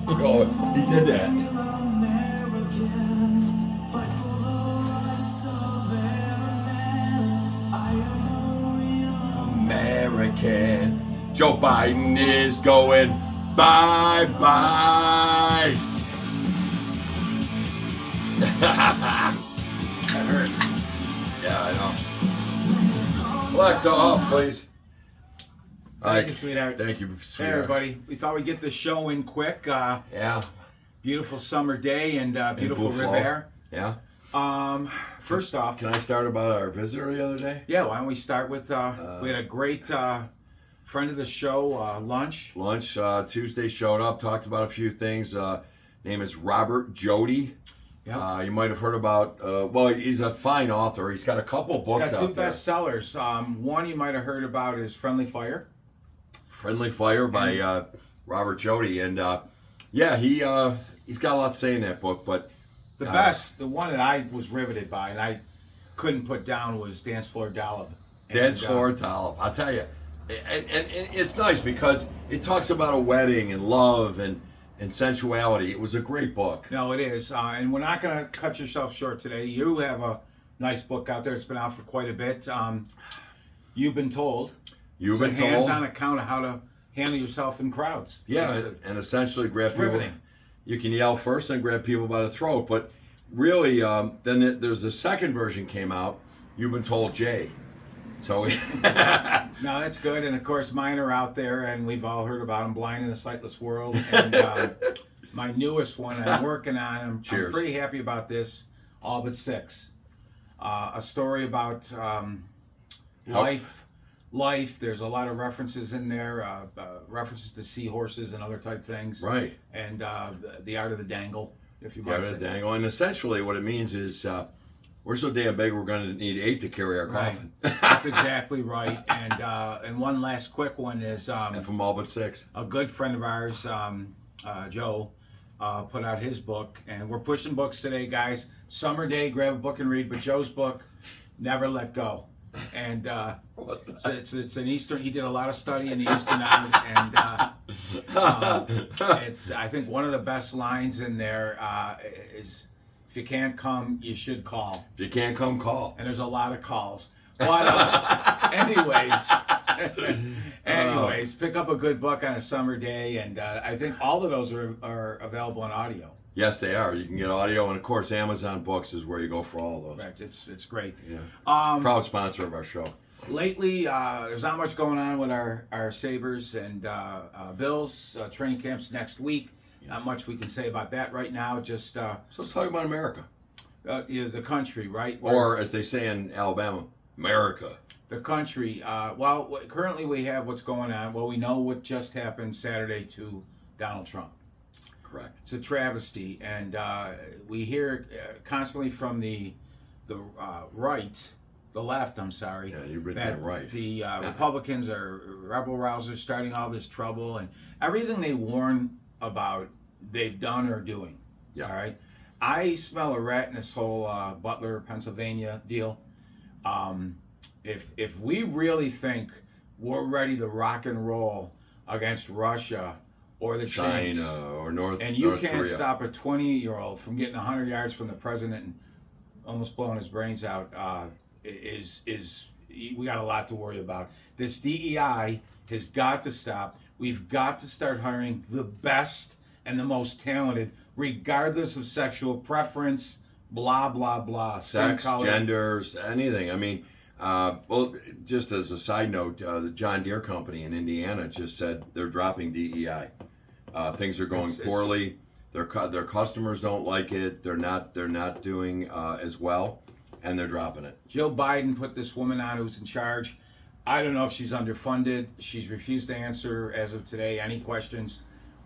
Oh, he did that. American. Joe Biden is going bye-bye. That hurt. Yeah, I know. Let's off, please. Thank you, sweetheart. Thank you, Hey, sweetheart. everybody. We thought we'd get the show in quick. Yeah. Beautiful summer day and beautiful Buffalo. Riviera. Yeah. First off, Can I start about our visitor the other day? yeah, why don't we start with, we had a great friend of the show, lunch. Lunch Tuesday showed up, talked about a few things. Name is Robert Jody. Yeah. You might have heard about. Well, he's a fine author. He's got a couple books He's got two out there. bestsellers. One you might have heard about is Friendly Fire. Friendly Fire by Robert Jody, and yeah, he's got a lot to say in that book. But The best, the one that I was riveted by and I couldn't put down was Dance Floor Dollop. Dance And, Floor Dollop, I'll tell you, and it's nice because it talks about a wedding and love and sensuality. It was a great book. No, it is. And we're not going to cut yourself short today. You have a nice book out there. It's been out for quite a bit. You've Been Told. You've It's been a told. hands-on account of how to handle yourself in crowds. Yeah, It's and essentially grab people. riveting. You can yell first and grab people by the throat, but really, then there's the second version came out. You've Been Told, Jay. So No, that's good. And of course, mine are out there, and we've all heard about them, Blind in the Sightless World. And my newest one, I'm working on. I'm Cheers. pretty happy about this, All But Six. A story about life. There's a lot of references in there, references to seahorses and other type things. right. And the art of the dangle, if you Yeah, might the say. dangle. And essentially what it means is we're so damn big we're going to need 8 to carry our Right. coffin. That's exactly right. And one last quick one is And from all but 6. a good friend of ours, Joe, put out his book, and we're pushing books today, guys. Summer day, grab a book and read. But Joe's book, Never Let Go, and so it's an Eastern. He did a lot of study in the Eastern Island, and it's I think one of the best lines in there is, "If you can't come, you should call." If you can't come, call. And there's a lot of calls. But anyways, pick up a good book on a summer day, and I think all of those are available in audio. Yes, they are. You can get audio, and of course, Amazon Books is where you go for all of those. Right, it's great. Yeah. Um, Proud sponsor of our show. lately, there's not much going on with our Sabres and Bills. Training camps next week. Not much we can say about that right now. Just So let's talk about America. the country, right? Or, as they say in Alabama, America. The country. Currently we have what's going on. Well, we know what just happened Saturday to Donald Trump. Correct. It's a travesty, and we hear constantly from the right, the left. I'm sorry. Yeah, you've written that that right. The Republicans are rebel rousers, starting all this trouble, and everything they warn about, they've done or doing. Yeah. All right. I smell a rat in this whole Butler, Pennsylvania deal. If we really think we're ready to rock and roll against Russia or the Chinese, China or North and you North can't Korea. stop a 20-year-old from getting 100 yards from the president and almost blowing his brains out, we got a lot to worry about. This DEI has got to stop. We've got to start hiring the best and the most talented, regardless of sexual preference, blah, blah, blah. skin Sex, color. genders, anything. I mean, well, just as a side note, the John Deere Company in Indiana just said they're dropping DEI. Things are going It's- poorly. Their customers don't like it. They're not doing as well, and they're dropping it. Joe Biden put this woman on who's in charge. I don't know if she's underfunded. She's refused to answer, as of today, any questions.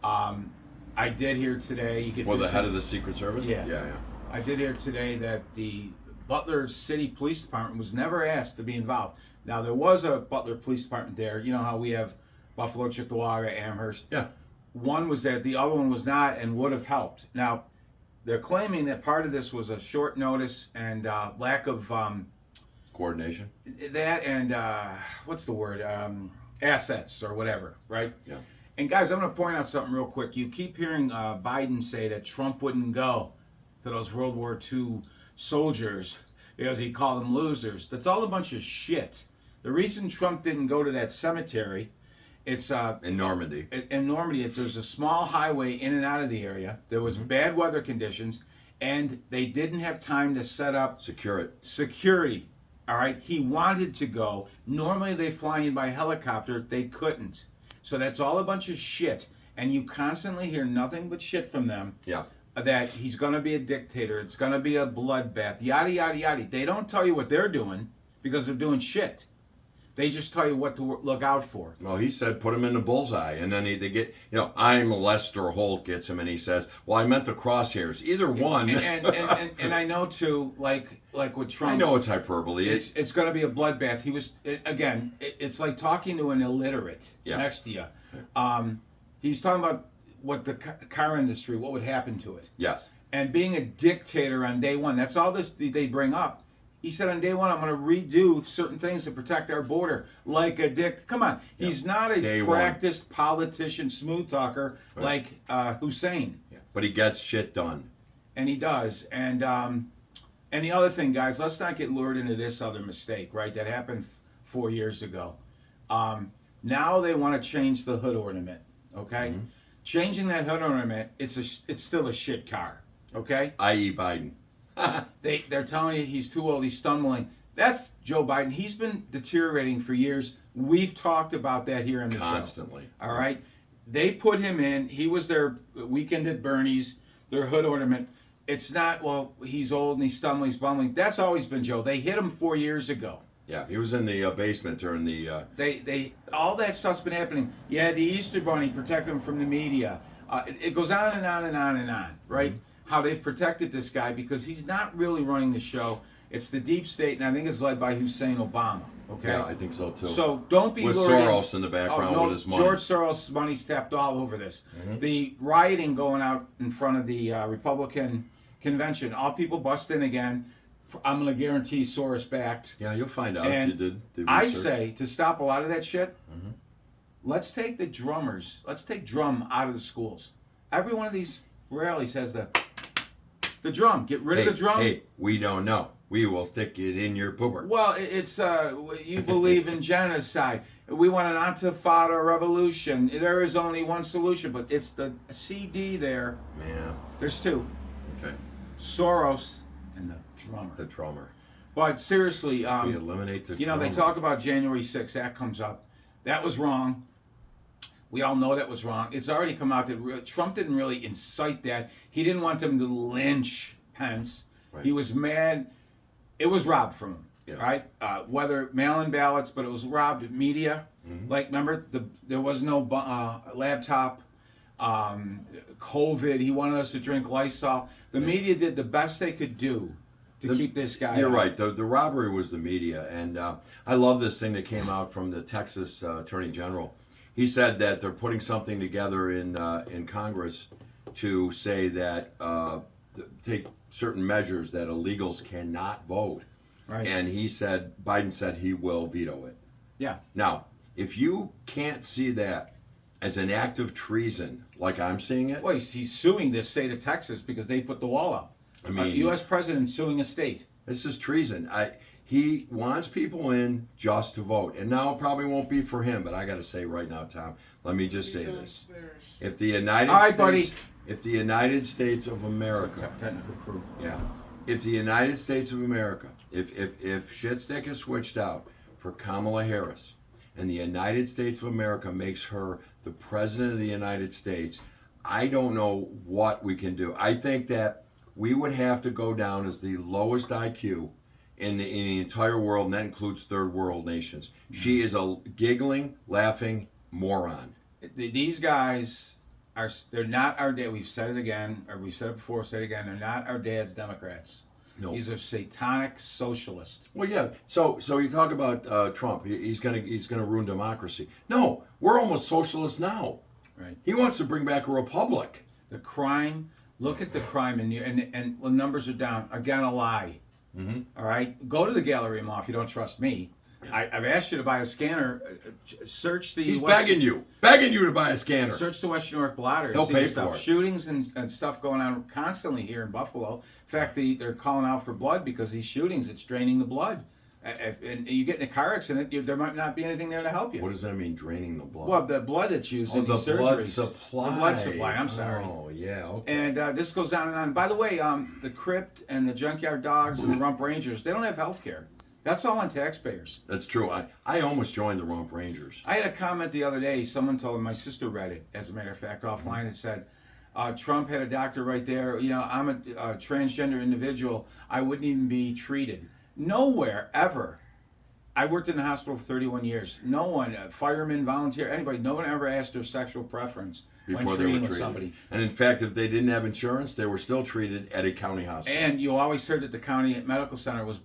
I did hear today. You get Well, the this- head of the Secret Service. Yeah. Yeah. I did hear today that the Butler City Police Department was never asked to be involved. Now, there was a Butler Police Department there. You know how we have Buffalo, Chickawaga, Amherst. Yeah. One was there, the other one was not, and would have helped. Now, they're claiming that part of this was a short notice and lack of Coordination. that and what's the word? Assets or whatever, right? Yeah. And guys, I'm going to point out something real quick. You keep hearing Biden say that Trump wouldn't go to those World War II soldiers because he called them losers. That's all a bunch of shit. The reason Trump didn't go to that cemetery, it's In Normandy. in Normandy, there's a small highway in and out of the area. There was bad weather conditions, and they didn't have time to set up Secure it. security. All right, he wanted to go. Normally they fly in by helicopter. They couldn't. So that's all a bunch of shit. And you constantly hear nothing but shit from them. Yeah. That he's going to be a dictator. It's going to be a bloodbath. Yada, yada, yada. They don't tell you what they're doing because they're doing shit. They just tell you what to look out for. Well, he said put him in the bullseye, and then they get, I'm Lester Holt gets him, and he says, well, I meant the crosshairs. Either one. And I know too, like with Trump. I know it's hyperbole. It's going to be a bloodbath. He was it's like talking to an illiterate next to you. He's talking about what the car industry, what would happen to it. Yes. And being a dictator on day one. That's all they bring up. He said on day one, I'm going to redo certain things to protect our border, like a dick. Come on, he's not a Day practiced politician, smooth talker like Hussein. Yeah. But he gets shit done. And he does. And the other thing, guys, let's not get lured into this other mistake, right? That happened 4 years ago. Now they want to change the hood ornament. Okay, Mm-hmm. Changing that hood ornament, it's still a shit car. Okay. I.e. Biden. They're telling you he's too old, he's stumbling. That's Joe Biden. He's been deteriorating for years. We've talked about that here in the Constantly. show. All right. They put him in. He was their weekend at Bernie's, their hood ornament. It's not, well, he's old and he's stumbling, he's bumbling. That's always been Joe. They hit him 4 years ago. Yeah, he was in the basement during the... They all that stuff's been happening. Yeah, the Easter Bunny protected him from the media. It goes on and on and on and on, right? Mm-hmm. How they've protected this guy because he's not really running the show. It's the deep state, and I think it's led by Hussein Obama. Okay. Yeah, I think so too. So don't be with lured Soros in the background with his money. George Soros' money's tapped all over this. Mm-hmm. The rioting going out in front of the Republican convention, all people bust in again. I'm going to guarantee Soros backed. Yeah, you'll find out and if you did the research. I say to stop a lot of that shit. Mm-hmm. Let's take the drummers. Let's take drum out of the schools. Every one of these rallies has the drum. Get rid of the drum. Hey, we don't know. We will stick it in your pooper. Well, it's you believe in genocide. We want an Antifada revolution. There is only one solution, but it's the CD there. Yeah. There's two. Okay. Soros and the drummer. The drummer. But seriously, we eliminate the drummer. They talk about January 6th. That comes up. That was wrong. We all know that was wrong. It's already come out that Trump didn't really incite that. He didn't want them to lynch Pence. Right. He was mad. It was robbed from him, right? Whether mail-in ballots, but it was robbed media. Mm-hmm. Like, remember, there was no laptop, COVID. He wanted us to drink Lysol. The media did the best they could do to keep this guy You're out. right. The robbery was the media. And I love this thing that came out from the Texas Attorney General. He said that they're putting something together in Congress to say that take certain measures that illegals cannot vote. Right. And Biden said he will veto it. Yeah. Now, if you can't see that as an act of treason, like I'm seeing it. Well, he's suing the state of Texas because they put the wall up. I mean, U.S. president suing a state. This is treason. He wants people in just to vote. And now it probably won't be for him, but I got to say right now, Tom, let me just say this. If the United States of America, technical crew. Yeah. If the United States of America, if shit stick is switched out for Kamala Harris and the United States of America makes her the president of the United States, I don't know what we can do. I think that we would have to go down as the lowest IQ in the entire world, and that includes third world nations. Mm-hmm. She is a giggling, laughing moron. These guys they're not our dad. We've said it again, or we've said it before, said it again. They're not our dad's Democrats. No. These are satanic socialists. Well, yeah. So you talk about Trump. He's gonna ruin democracy. No, we're almost socialists now. Right. He wants to bring back a republic. The crime. Look at the crime, and the numbers are down. Again, a lie. Mm-hmm. All right. Go to the Gallery Mall if you don't trust me. I've asked you to buy a scanner. Search the He's begging you to buy a scanner. Search the Western New York blotter. He'll See pay the stuff. for it. Shootings and stuff going on constantly here in Buffalo. In fact, they're calling out for blood because these shootings, it's draining the blood. And you get in a car accident, there might not be anything there to help you. What does that mean, draining the blood? Well, the blood that's used in the these blood surgeries. supply. The blood supply, I'm sorry. Oh, yeah, okay. And this goes on and on. By the way, the Crypt and the Junkyard Dogs and the Rump Rangers, they don't have health care. That's all on taxpayers. That's true. I almost joined the Rump Rangers. I had a comment the other day. Someone told me, my sister read it, as a matter of fact, offline. It said, Trump had a doctor right there. You know, I'm a transgender individual. I wouldn't even be treated. Nowhere, ever. I worked in the hospital for 31 years. No one, fireman, volunteer, anybody, no one ever asked their sexual preference when Before they were treating with treated. somebody. And in fact, if they didn't have insurance, they were still treated at a county hospital. And you always heard that the county medical center was,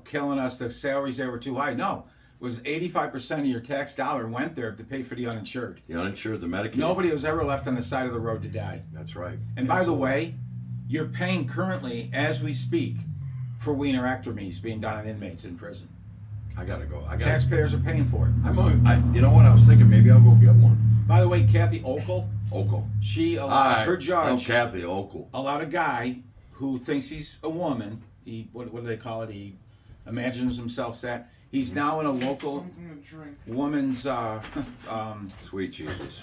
killing us. The salaries there were too high. No, it was 85% of your tax dollar went there to pay for the uninsured. The uninsured, the Medicaid. Nobody was ever left on the side of the road to die. That's right. And by the Absolutely. way, you're paying currently, as we speak, for wienerectomies being done on inmates in prison. I gotta go. Taxpayers are paying for it. You know what? I was thinking maybe I'll go get one. By the way, Kathy Okel, Okel. she allowed her Oh, judge Kathy Okel. allowed a guy who thinks he's a woman. What do they call it? He imagines himself that he's now in a local Something to drink. woman's Sweet Jesus.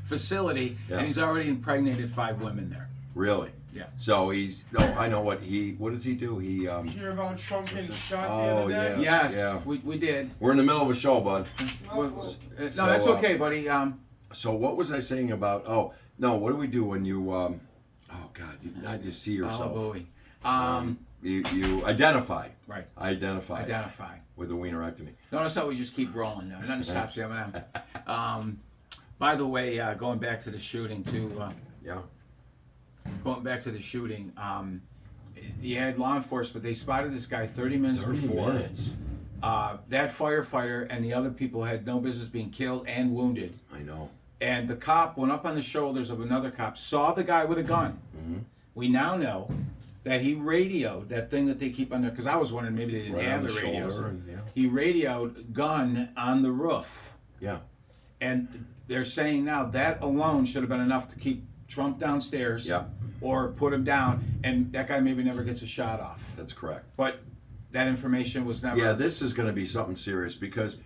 facility, Yeah. and he's already impregnated 5 women there. Really? Yeah. So I know what does he do? He Hear about Trump getting shot the Oh, other day? yeah. Yes, we did. we're in the middle of a show, bud. Well, No, So, that's okay, buddy. So what was I saying about what do we do when you oh God, you see yourself. Oh boy. You identify. Right. Identify Identify. with a wienerectomy. Notice how we just keep rolling now. Nothing stops you. By the way, going back to the shooting too. Yeah. Going back to the shooting, you had law enforcement. They spotted this guy 30 minutes 30 before. minutes. That firefighter and the other people had no business being killed and wounded. I know. And the cop went up on the shoulders of another cop, saw the guy with a gun. Mm-hmm. We now know that he radioed that thing that they keep on there, because I was wondering maybe they didn't Right have on the the radios. shoulder and, yeah. He radioed gun on the roof. Yeah. And they're saying now that alone should have been enough to keep Trump downstairs. Yeah. Or put him down, and that guy maybe never gets a shot off. That's correct. But that information was never. Yeah, this is going to be something serious because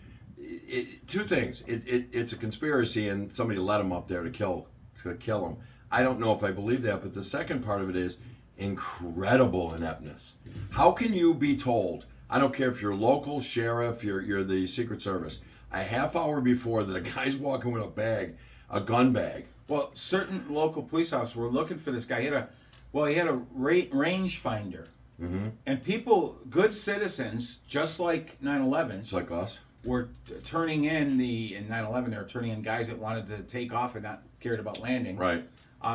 two things. It's a conspiracy and somebody let him up there to kill him. I don't know if I believe that, but the second part of it is incredible ineptness. How can you be told? I don't care if you're local sheriff, you're the Secret Service. A half hour before that, a guy's walking with a gun bag. Well, certain local police officers were looking for this guy. He had a range finder. Mm-hmm. And people, good citizens, just like 9/11, It's like us. were turning in in 9/11. They were turning in guys that wanted to take off and not cared about landing. Right.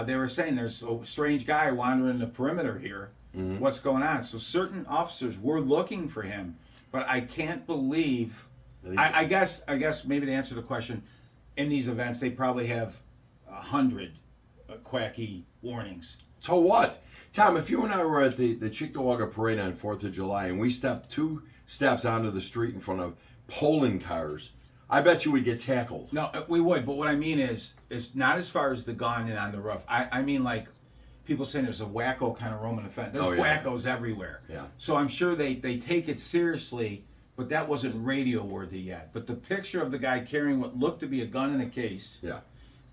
They were saying there's a strange guy wandering the perimeter here. Mm-hmm. What's going on? So certain officers were looking for him, but I can't believe. I guess maybe to answer the question, in these events they probably have 100 quacky warnings. So what? Tom, if you and I were at the Cheektowaga Parade on 4th of July and we stepped 2 steps onto the street in front of polling cars, I bet you would get tackled. No, we would, but what I mean is not as far as the gun and on the roof. I mean like people saying there's a wacko kind of Roman offense. There's wackos everywhere. Yeah. So I'm sure they take it seriously, but that wasn't radio worthy yet. But the picture of the guy carrying what looked to be a gun in a case. Yeah.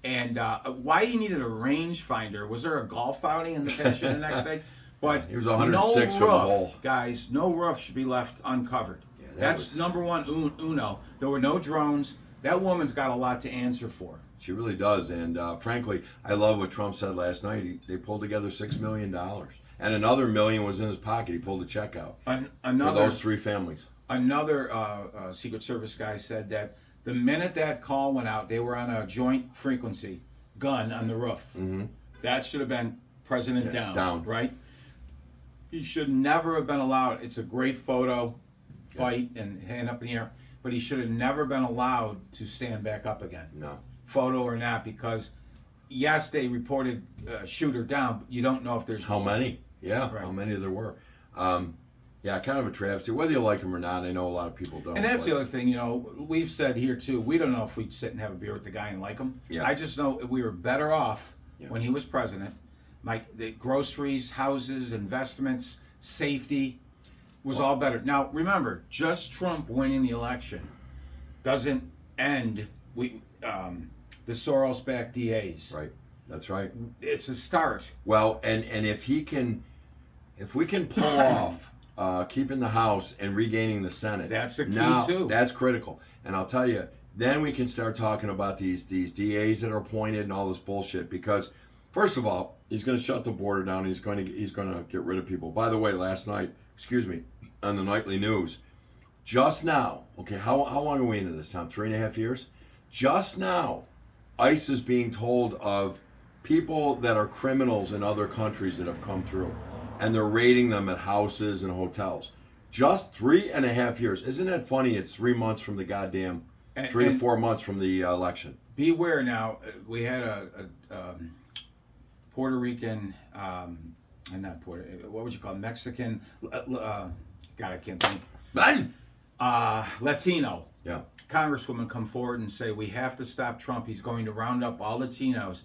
And why he needed a rangefinder? Was there a golf outing in the picture the next day? But He was 106 no from the roof, hole. guys. No roof should be left uncovered. Yeah, that That's was- number one. Uno. There were no drones. That woman's got a lot to answer for. She really does. And frankly, I love what Trump said last night. They pulled together $6 million. And another $1 million was in his pocket. He pulled a check out for Another those 3 families. Secret Service guy said that the minute that call went out, they were on a joint frequency gun on the roof. Mm-hmm. That should have been President Yeah, down, down. right? He should never have been allowed. It's a great photo, fight and hand up in the air, but he should have never been allowed to stand back up again, No. photo or not, because yes, they reported shooter down, but you don't know if there's How more. many? Yeah, Right. how many there were. Yeah, kind of a travesty. Whether you like him or not, I know a lot of people don't. And that's but- the other thing, we've said here too, we don't know if we'd sit and have a beer with the guy and like him. Yeah. I just know we were better off Yeah. when he was president. The groceries, houses, investments, safety was all better. Now, remember, just Trump winning the election doesn't end the Soros-backed DAs. Right. That's right. It's a start. Well, and if we can pull off keeping the House and regaining the Senate, That's the key, now, too. That's critical. And I'll tell you, then we can start talking about these DAs that are appointed and all this bullshit. Because first of all, he's going to shut the border down. He's going to get rid of people. By the way, last night, on the nightly news, just now. Okay, how long are we into this, Tom? 3.5 years. Just now, ICE is being told of people that are criminals in other countries that have come through, and they're raiding them at houses and hotels. Just 3.5 years. Isn't that funny? It's 3 months from the goddamn, And- 3 to and- 4 months from the election. Beware now. We had a Puerto Rican, and not Puerto. What would you call it? Mexican? God, I can't think. Ben! Latino Yeah. congresswoman come forward and say we have to stop Trump. He's going to round up all Latinos.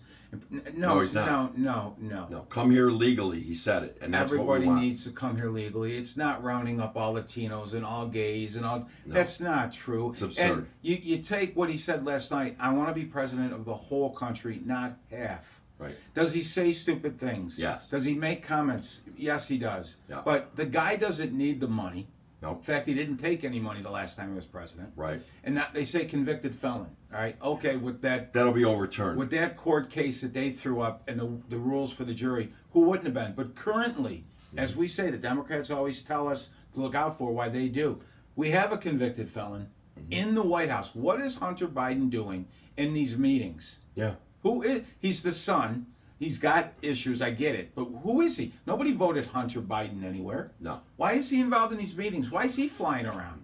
No, he's not. No. No, come here legally. He said it, and that's what Everybody we want. needs to come here legally. It's not rounding up all Latinos and all gays and all. No. That's not true. It's absurd. And you take what he said last night. I want to be president of the whole country, not half. Right. Does he say stupid things? Yes. Does he make comments? Yes, he does. Yeah. But the guy doesn't need the money. In Nope. fact, he didn't take any money the last time he was president. Right. And that, they say convicted felon. All right. Okay. With that That'll be overturned. with that court case that they threw up and the rules for the jury, who wouldn't have been? But currently, as we say, the Democrats always tell us to look out for why they do. We have a convicted felon in the White House. What is Hunter Biden doing in these meetings? Yeah. Who is? He's the son. He's got issues. I get it. But who is he? Nobody voted Hunter Biden anywhere. No. Why is he involved in these meetings? Why is he flying around?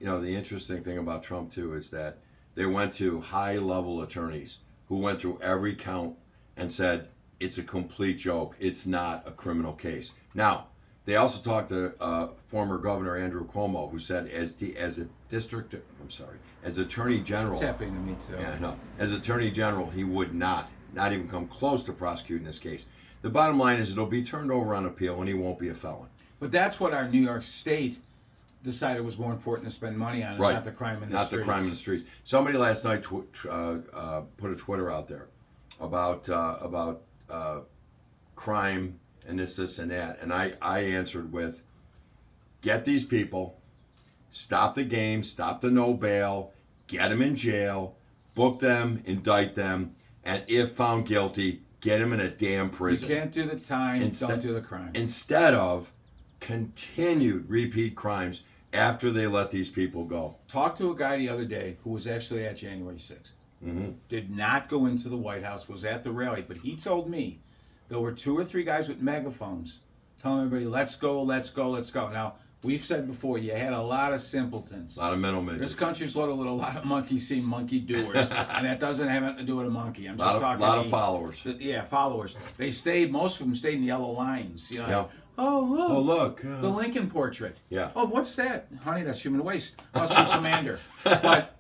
You know, the interesting thing about Trump, too, is that they went to high-level attorneys who went through every count and said, it's a complete joke. It's not a criminal case. Now, they also talked to former Governor Andrew Cuomo, who said as Attorney General, It's happening to me too. yeah, I know. As Attorney General, he would not even come close to prosecuting this case. The bottom line is it'll be turned over on appeal, and he won't be a felon. But that's what our New York State decided was more important to spend money on, and Right. not the crime in the Not streets. the crime in the streets. Somebody last night put a Twitter out there about crime and this and that, and I answered with, get these people, stop the game, stop the no bail, get them in jail, book them, indict them, and if found guilty, get them in a damn You prison. can't do the time, Instead- don't do the crime. Instead of continued repeat crimes after they let these people go. Talked to a guy the other day who was actually at January 6th. Mm-hmm. Did not go into the White House, was at the rally, but he told me there were 2 or 3 guys with megaphones telling everybody, let's go, let's go, let's go. Now, we've said before, you had a lot of simpletons. A lot of mental This midgets. country's loaded with a lot of monkey see, monkey doers, and that doesn't have anything to do with a monkey. I'm just talking. Lot of followers. Yeah, followers. They stayed. Most of them stayed in yellow lines. You know. Yeah. Oh look. Oh, look. The Lincoln portrait. Yeah. Oh, what's that? Honey, that's human waste. Must be Commander. But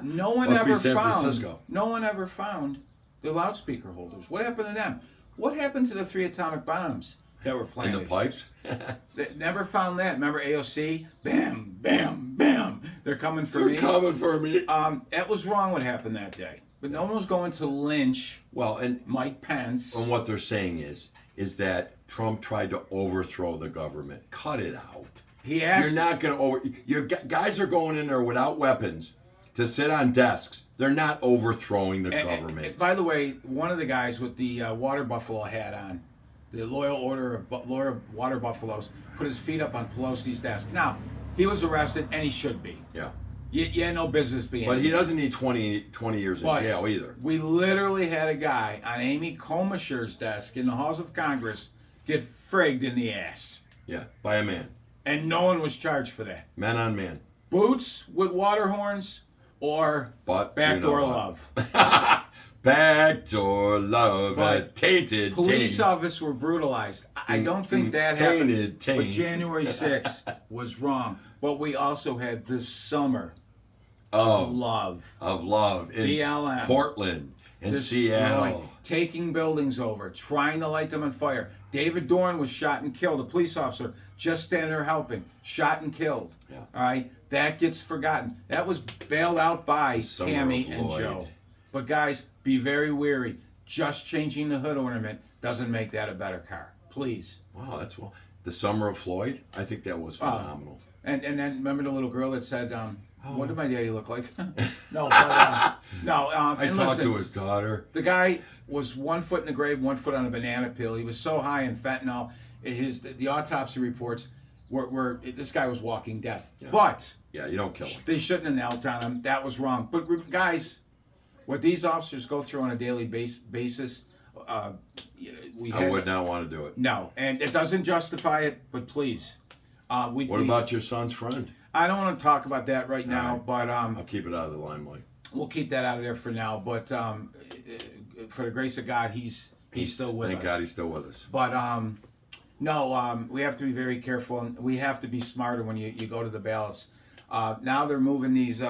no one Must be ever San found. Francisco. No one ever found the loudspeaker holders. What happened to them? What happened to the 3 atomic bombs that were In planted? the pipes? They never found that. Remember AOC? Bam, bam, bam. They're coming for me. They're coming for me. That was wrong what happened that day. But no one was going to lynch Well, and Mike Pence. what they're saying is that Trump tried to overthrow the government. Cut it out. He asked. You're not going to your guys are going in there without weapons to sit on desks. They're not overthrowing the government. By the way, one of the guys with the water buffalo hat on, the Loyal Order of Water Buffaloes, put his feet up on Pelosi's desk. Now, he was arrested, and he should be. Yeah. You had no business being. But he doesn't need 20 years in But jail either. We literally had a guy on Amy Klobuchar's desk in the halls of Congress get frigged in the ass. Yeah, by a man. And no one was charged for that. Man on man. Boots with water horns or But backdoor you know what? love. Backdoor love, But tainted, Police taint. officers were brutalized. I don't think that happened. Tainted, But taint. January 6th was wrong. But we also had this summer Oh, love. of love in BLM. Portland and Destroying, Seattle. taking buildings over, trying to light them on fire. David Dorn was shot and killed. A police officer just standing there helping, shot and killed. Yeah. All right, that gets forgotten. That was bailed out by Summer Tammy of and Lloyd. Joe. But guys, be very wary. Just changing the hood ornament doesn't make that a better car. Please. Wow, that's well. The Summer of Floyd. I think that was phenomenal. And then remember the little girl that said, Oh. "What did my daddy look like?" no, but, I and talked listen, to his daughter. the guy was 1 foot in the grave, 1 foot on a banana peel. He was so high in fentanyl. The autopsy reports were this guy was walking dead. Yeah. But Yeah, you don't kill him. they shouldn't have knelt on him. That was wrong. But guys, what these officers go through on a daily basis, we I would not want to do it. no, and it doesn't justify it. But please, What about your son's friend? I don't want to talk about that right now, Alright. but I'll keep it out of the limelight. we'll keep that out of there for now. But for the grace of God, he's still with Thank us. God he's still with us. But no, we have to be very careful, and we have to be smarter when you go to the ballots. Now they're moving these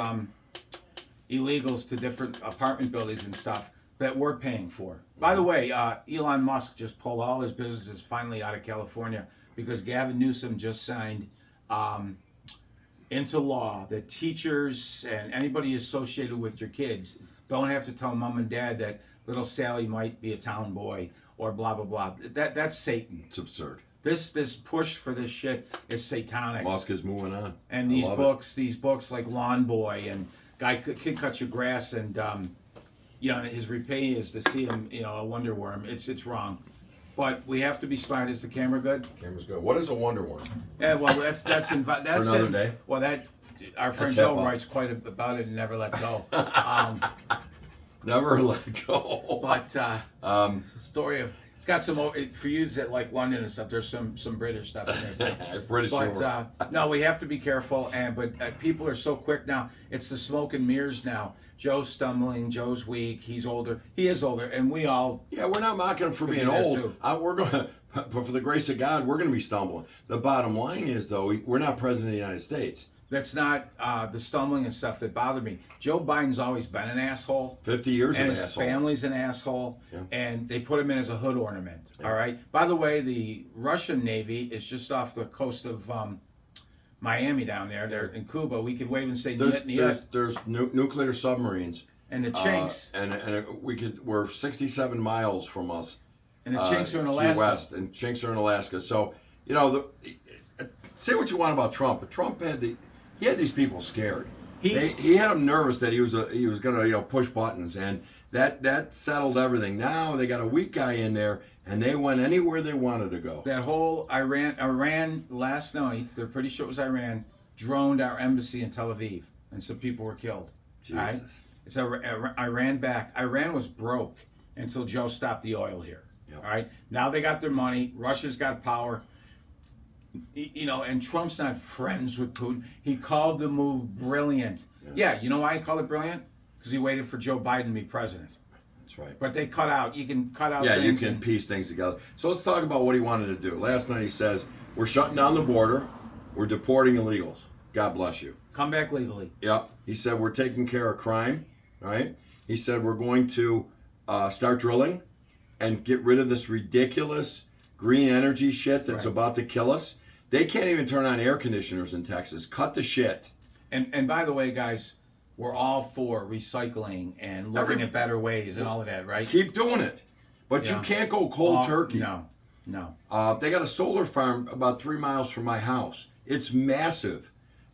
illegals to different apartment buildings and stuff that we're paying for. By the way, Elon Musk just pulled all his businesses finally out of California because Gavin Newsom just signed into law that teachers and anybody associated with your kids don't have to tell mom and dad that little Sally might be a town boy or blah blah blah. That's Satan. It's absurd. This push for this shit is satanic. Musk is moving on. And I these love it. books like Lawn Boy and Kid Cut Your Grass and his repay is to see him, a Wonder Worm. It's wrong. But we have to be smart. Is the camera good? Camera's good. What is a Wonder Worm? Yeah, well, that's another day? Well, our friend That's Joe hip-hop. writes quite about it and never let go. Never let go. But story of it's got some for you that like London and stuff. There's some British stuff in there too. British humor. But no, we have to be careful. But people are so quick now. It's the smoke and mirrors now. Joe's stumbling. Joe's weak. He's older. He is older, and we all. Yeah, we're not mocking him for Could being be that old. too. We're gonna, but for the grace of God, we're gonna be stumbling. The bottom line is, though, we're not president of the United States. That's not the stumbling and stuff that bothered me. Joe Biden's always been an asshole. 50 years And of his asshole. family's an asshole, Yeah. and they put him in as a hood ornament. All right. By the way, the Russian Navy is just off the coast of Miami down there. They're in Cuba. We could wave and say "Niet, niet." There's nuclear submarines. And the Chinks, We're 67 miles from us. and the Chinks are in Key Alaska. West, and Chinks are in Alaska. So, say what you want about Trump, but Trump had these people scared. He had them nervous that he was gonna push buttons, and that settled everything. Now they got a weak guy in there, and they went anywhere they wanted to go. That whole Iran last night, they're pretty sure it was Iran, droned our embassy in Tel Aviv, and some people were killed. Jesus. All right? It's Iran back. Iran was broke until Joe stopped the oil here. Yep. All right. Now they got their money. Russia's got power. And Trump's not friends with Putin. He called the move brilliant. Yeah, you know why he called it brilliant? Because he waited for Joe Biden to be president. That's right. But they cut out. You can cut out. Yeah, you things can and- piece things together. So let's talk about what he wanted to do. Last night he says, we're shutting down the border. We're deporting illegals. God bless you. come back legally. Yep. He said, we're taking care of crime. All right. He said, we're going to start drilling and get rid of this ridiculous green energy shit that's Right. about to kill us. They can't even turn on air conditioners in Texas. Cut the shit. And by the way, guys, we're all for recycling and looking at better ways and all of that, right? Keep doing it. But Yeah. you can't go cold turkey. No. They got a solar farm about 3 miles from my house. It's massive.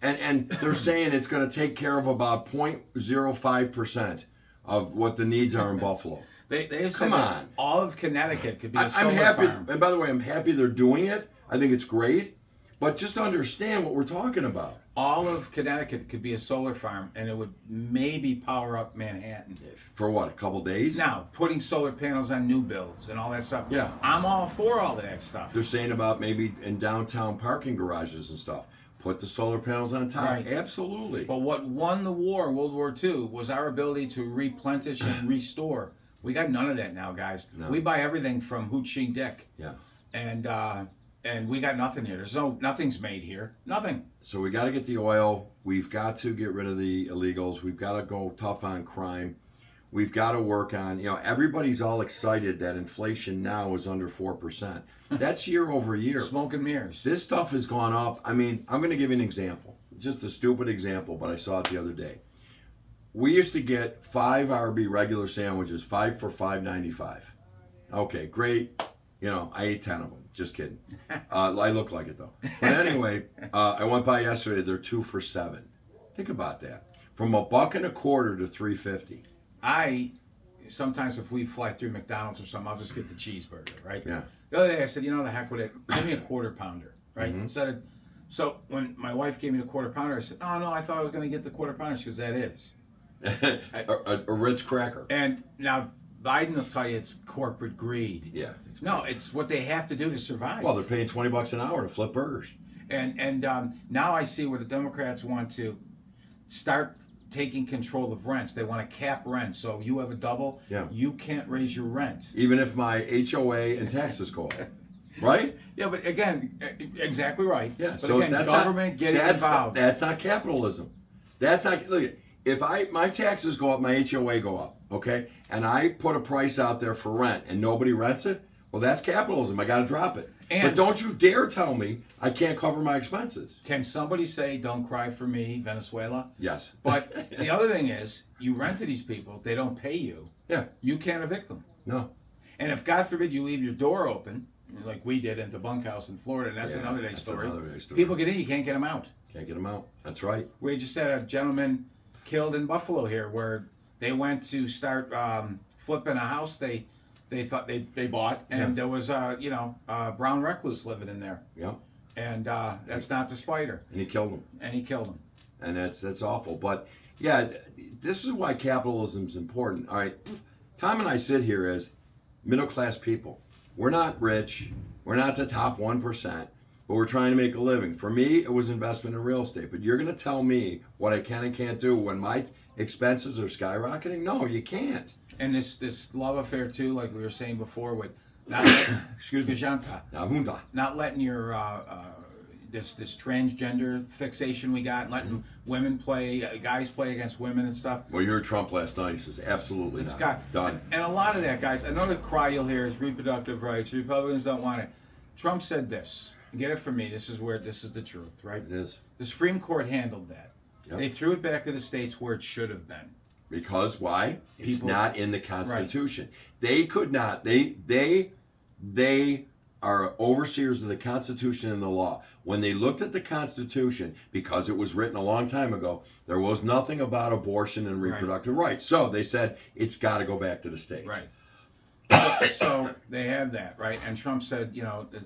And they're saying it's going to take care of about 0.05% of what the needs are in Buffalo. They have said Come that on. all of Connecticut could be a I'm solar happy. farm. And by the way, I'm happy they're doing it. I think it's great. But just understand what we're talking about. All of Connecticut could be a solar farm, and it would maybe power up Manhattan. For what, a couple days? Now, putting solar panels on new builds and all that stuff. Yeah. I'm all for all of that stuff. They're saying about maybe in downtown parking garages and stuff. Put the solar panels on top. Right. Absolutely. But what won the war, World War II, was our ability to replenish and restore. We got none of that now, guys. No. We buy everything from Hu Chi Dick, Yeah. and we got nothing here. Nothing's made here. Nothing. So we got to get the oil. We've got to get rid of the illegals. We've got to go tough on crime. We've got to work on, everybody's all excited that inflation now is under 4%. That's year over year. Smoke and mirrors. This stuff has gone up. I mean, I'm going to give you an example. Just a stupid example, but I saw it the other day. We used to get 5 RB regular sandwiches, 5 for $5.95. Okay, great. I ate 10 of them. Just kidding. I look like it though. But anyway, I went by yesterday. They're 2 for $7. Think about that. From $1.25 to $3.50. Sometimes if we fly through McDonald's or something, I'll just get the cheeseburger, right? Yeah. The other day I said, the heck with it. Give me a quarter pounder, right? Mhm. So when my wife gave me the quarter pounder, I said, oh no, I thought I was going to get the quarter pounder. She goes, that is. a Ritz cracker. And now Biden will tell you it's corporate greed. Yeah. No, it's what they have to do to survive. Well, they're paying $20 an hour to flip burgers. And now I see where the Democrats want to start taking control of rents. They want to cap rent. So you have a double, Yeah. you can't raise your rent. Even if my HOA and taxes go up. Right? Yeah, but again, exactly right. Yeah. But again, government getting involved. That's not capitalism. That's not. Look, if my taxes go up, my HOA go up. Okay, and I put a price out there for rent, and nobody rents it. Well, that's capitalism. I got to drop it. And- but don't you dare tell me I can't cover my expenses. Can somebody say, "Don't cry for me, Venezuela"? Yes. But the other thing is, you rent to these people. They don't pay you. Yeah. You can't evict them. No. And if God forbid you leave your door open, like we did at the bunkhouse in Florida, and that's Yeah, another day that's story. another day story. People get in, you can't get them out. Can't get them out. That's right. We just had a gentleman killed in Buffalo here, where they went to start flipping a house they thought they bought, and there was a brown recluse living in there, Yeah. and that's not the spider, And he killed them. and he killed him. And that's awful. But yeah, this is why capitalism is important. All right, Tom and I sit here as middle class people. We're not rich. We're not the top 1%, but we're trying to make a living. For me, it was investment in real estate. But you're going to tell me what I can and can't do when my expenses are skyrocketing? No, you can't. And this love affair too, like we were saying before, with not Excuse me. Gajanta, Now, Hunda. not letting your this transgender fixation we got, letting women play, guys play against women and stuff. Well, you heard Trump last night. He says absolutely It's not. got Done. And a lot of that, guys. Another cry you'll hear is reproductive rights. Republicans don't want it. Trump said this. Get it from me. This is the truth, right? It is. The Supreme Court handled that. Yep. They threw it back to the states where it should have been. Because why? It's People- not in the Constitution. They could not. They are overseers of the Constitution and the law. When they looked at the Constitution, because it was written a long time ago, there was nothing about abortion and reproductive rights. So they said it's got to go back to the states. Right. So they have that, right? And Trump said, the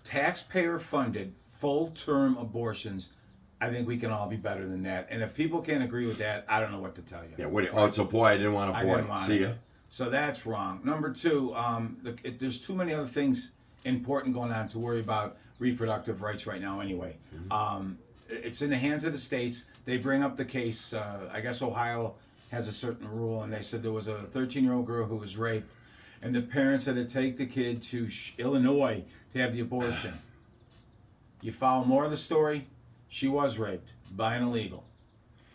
taxpayer-funded full-term abortions. I think we can all be better than that. And if people can't agree with that, I don't know what to tell you. Yeah. Oh, it's a boy. I didn't want a I boy. didn't want See it. ya. So that's wrong. Number two, there's too many other things important going on to worry about reproductive rights right now anyway. It's in the hands of the states. They bring up the case. I guess Ohio has a certain rule, and they said there was a 13-year-old girl who was raped, and the parents had to take the kid to Illinois to have the abortion. You follow more of the story? She was raped by an illegal.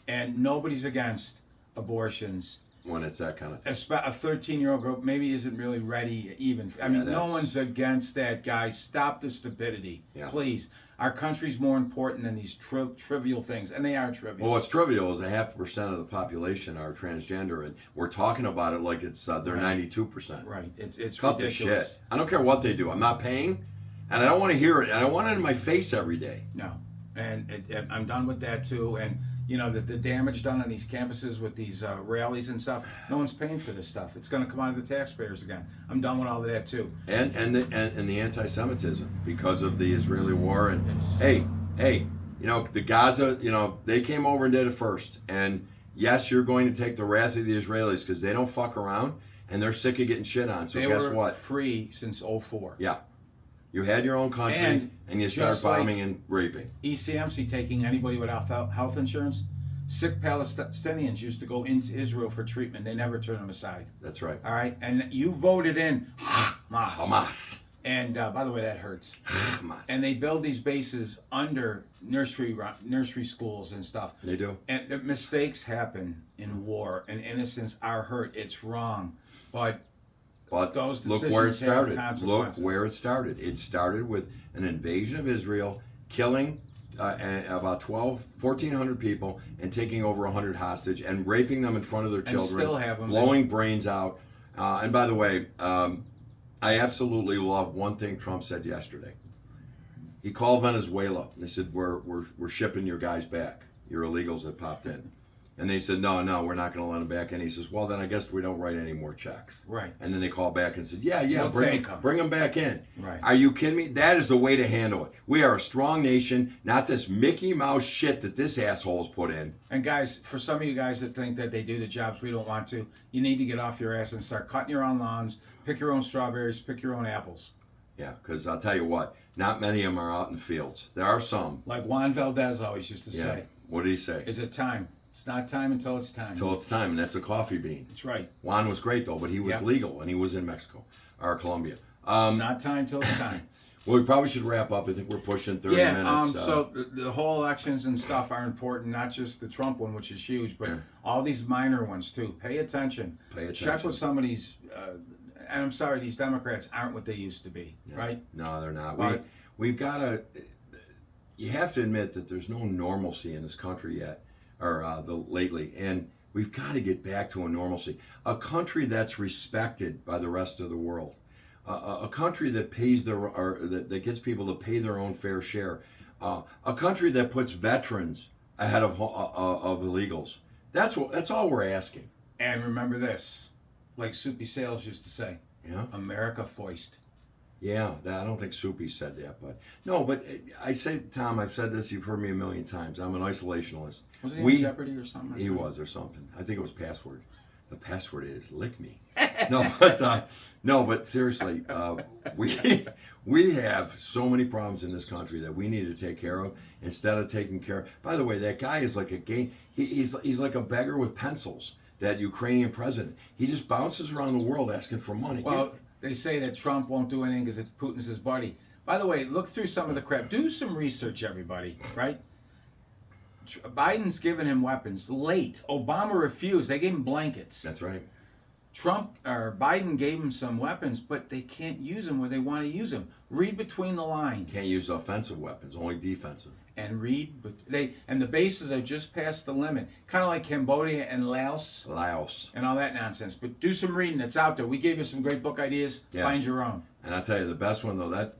And nobody's against abortions. When it's that kind of thing. A 13-year-old girl maybe isn't really ready even. I mean, no that's- one's against that, guys. Stop the stupidity, Yeah. please. Our country's more important than these trivial things, and they are trivial. Well, what's trivial is 0.5% of the population are transgender, and we're talking about it like it's they're 92%. Right, it's Cut the ridiculous. shit. I don't care what they do. I'm not paying, and I don't want to hear it. And I don't want it in my face every day. No, and I'm done with that too. And the damage done on these campuses with these rallies and stuff. No one's paying for this stuff. It's going to come out of the taxpayers again. I'm done with all of that too. And the anti-Semitism because of the Israeli war. And It's- hey, the Gaza, they came over and did it first. And yes, you're going to take the wrath of the Israelis because they don't fuck around and they're sick of getting shit on. So They guess were what? free since '04. Yeah, you had your own country and you start just like- bombing and raping. ECMC taking anybody without health insurance. sick Palestinians used to go into Israel for treatment. They never turned them aside. That's right. All right, and you voted in Hamas. Hamas. And by the way, that hurts. Hamas. And they build these bases under nursery schools and stuff. They do. And the mistakes happen in war, and innocents are hurt. It's wrong, but those look where it decisions have started. Look consequences. where it started. It started with an invasion of Israel, killing about 1,400 people and taking over 100 hostage and raping them in front of their children, still have them. blowing brains out. And by the way, I absolutely love one thing Trump said yesterday. He called Venezuela. They said, we're shipping your guys back, your illegals that popped in. And they said, no, we're not going to let them back. And he says, well, then I guess we don't write any more checks. Right. And then they called back and said, yeah, We'll bring take 'em. them back in. Right. Are you kidding me? That is the way to handle it. We are a strong nation, not this Mickey Mouse shit that this asshole's put in. And guys, for some of you guys that think that they do the jobs we don't want to, you need to get off your ass and start cutting your own lawns, pick your own strawberries, pick your own apples. Yeah, because I'll tell you what, not many of them are out in the fields. There are some. Like Juan Valdez always used to Yeah. say, What did he say? is it time? It's not time until it's time. Until it's time, and that's a coffee bean. That's right. Juan was great, though, but he was Yep. legal, and he was in Mexico, or Colombia. It's not time till it's time. Well, we probably should wrap up. I think we're pushing 30 minutes. So the whole elections and stuff are important, not just the Trump one, which is huge, but Yeah. all these minor ones too. Pay attention. Pay Check attention. with some of these, and I'm sorry, these Democrats aren't what they used to be, right? No, they're not. But- We've got to. You have to admit that there's no normalcy in this country yet, or lately, and we've got to get back to a normalcy. A country that's respected by the rest of the world, a country that pays that gets people to pay their own fair share, a country that puts veterans ahead of illegals. That's all we're asking. And remember this, like Soupy Sales used to say, Yeah. America foist. Yeah, I don't think Soupy said that, but no, but I say, Tom, I've said this, you've heard me a million times. I'm an isolationist. Was he on Jeopardy or something? He was or something. I think it was Password. The password is lick me. No, but seriously, we have so many problems in this country that we need to take care of instead of taking care. By the way, that guy is like a game. He's like a beggar with pencils. That Ukrainian president. He just bounces around the world asking for money. Well, they say that Trump won't do anything because Putin's his buddy. By the way, look through some of the crap. Do some research, everybody, right? Biden's given him weapons late. Obama refused. They gave him blankets. That's right. Biden gave him some weapons, but they can't use them where they want to use them. Read between the lines. Can't use offensive weapons, only defensive. And read, but the bases are just past the limit. Kind of like Cambodia and Laos and all that nonsense. But do some reading. It's out there. We gave you some great book ideas. Yeah. Find your own. And I'll tell you the best one though,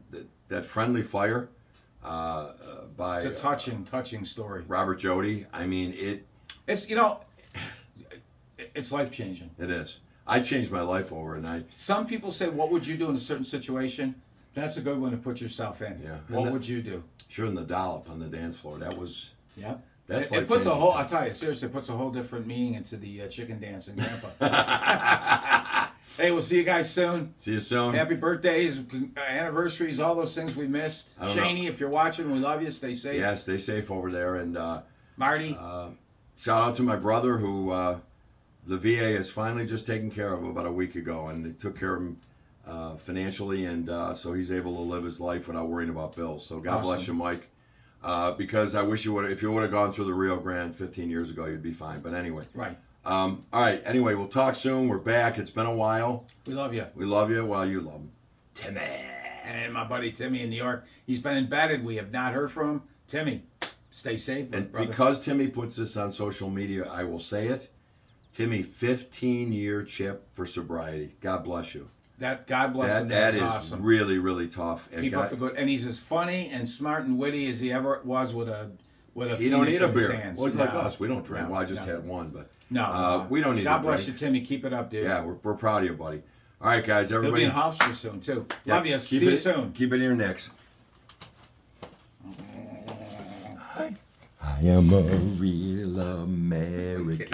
that Friendly Fire by It's a touching story. Robert Jody. I mean It's it's life changing. it is. I changed my life overnight. Some people say, "What would you do in a certain situation?" That's a good one to put yourself in. Yeah. What would you do? Sure, in the dollop on the dance floor. That was. Yeah. That's It puts a life-changing. whole. I'll tell you seriously. It puts a whole different meaning into the chicken dance in Tampa. Hey, we'll see you guys soon. See you soon. Happy birthdays, anniversaries, all those things we missed. I don't know. Shaney, if you're watching, we love you. Stay safe. Yeah, stay safe over there. And Marty. shout out to my brother who the VA has finally just taken care of about a week ago, and they took care of him financially, and so he's able to live his life without worrying about bills. So God bless you, Mike. Because I wish if you would have gone through the Rio Grande 15 years ago, you'd be fine. But anyway. Right. All right. Anyway, we'll talk soon. We're back. It's been a while. We love you. We love you. Well, you love him. Timmy. And my buddy Timmy in New York. He's been embedded. We have not heard from him. Timmy, stay safe, And brother. because Timmy puts this on social media, I will say it. Timmy, 15-year chip for sobriety. God bless you. God bless him. That is awesome. really, really tough. And Keep up the good. And he's as funny and smart and witty as he ever was with a you don't Phoenix need a in his beer. hands. Well, he's like No. us. We don't drink. No, Well, I just no. had one, but No, we don't need God to bless drink. you, Timmy. Keep it up, dude. Yeah, we're proud of you, buddy. All right, guys, He'll everybody. be in Hofstra soon too. Yeah, Love you. keep See you it- soon. Keep it in your necks. I am a real American.